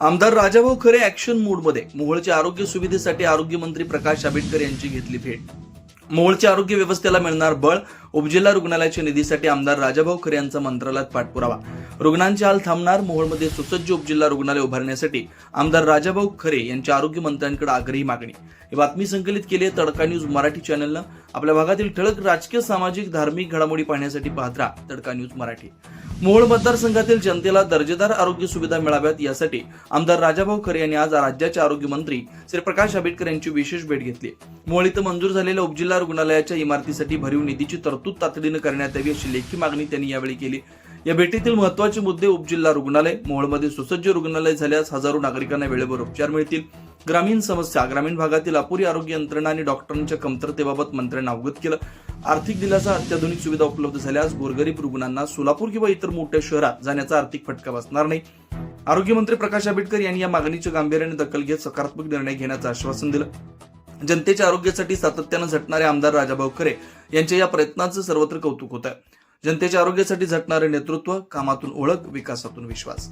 आमदार राजाभाऊ खरे ऍक्शन मोडमध्ये. मोहोळच्या आरोग्य सुविधेसाठी आरोग्यमंत्री प्रकाश आंबेडकर यांची घेतली भेट. मोहोळच्या आरोग्य व्यवस्थेला मिळणार बळ. उपजिल्हा रुग्णालयाच्या निधीसाठी आमदार राजाभाऊ खरे यांचा मंत्रालयात पाठपुरावा. रुग्णांचे हाल थांबणार. मोहोळमध्ये सुसज्ज उपजिल्हा रुग्णालय उभारण्यासाठी आमदार राजाभाऊ खरे यांच्या आरोग्यमंत्र्यांकडे आग्रही मागणी. ही बातमी संकलित केली आहे तडका न्यूज मराठी चॅनलनं. आपल्या भागातील ठळक राजकीय, सामाजिक, धार्मिक घडामोडी पाहण्यासाठी पाहत राहा तडका न्यूज मराठी. मोहोळ मतदारसंघातील जनतेला दर्जेदार आरोग्य सुविधा मिळाव्यात यासाठी आमदार राजाभाऊ खरे यांनी आज राज्याचे आरोग्यमंत्री श्री प्रकाश आंबेडकर यांची विशेष भेट घेतली. मोहोळ इथं मंजूर झालेल्या उपजिल्हा रुग्णालयाच्या इमारतीसाठी भरीव निधीची तरतूद तातडीनं करण्यात यावी अशी लेखी मागणी त्यांनी यावेळी केली. या भेटीतील महत्त्वाचे मुद्दे: उपजिल्हा रुग्णालय. मोहोळमध्ये सुसज्ज रुग्णालय झाल्यास हजारो नागरिकांना वेळेवर उपचार मिळतील. ग्रामीण समस्या. ग्रामीण भागातील अपुरी आरोग्य यंत्रणा आणि डॉक्टरांच्या कमतरतेबाबत मंत्र्यांना अवगत केलं. आर्थिक दिलासा. अत्याधुनिक सुविधा उपलब्ध झाल्यास गोरगरीब रुग्णांना सोलापूर किंवा इतर मोठ्या शहरात जाण्याचा आर्थिक फटका बसणार नाही. आरोग्यमंत्री प्रकाश आंबेडकर यांनी या मागणीच्या गांभीर्याने दखल घेत सकारात्मक निर्णय घेण्याचं आश्वासन दिलं. जनतेच्या आरोग्यासाठी सातत्यानं झटणारे आमदार राजाभाऊ खरे यांच्या या प्रयत्नांचं सर्वत्र कौतुक होत आहे. जनतेच्या आरोग्यासाठी झटणारे नेतृत्व, कामातून ओळख, विकासातून विश्वास.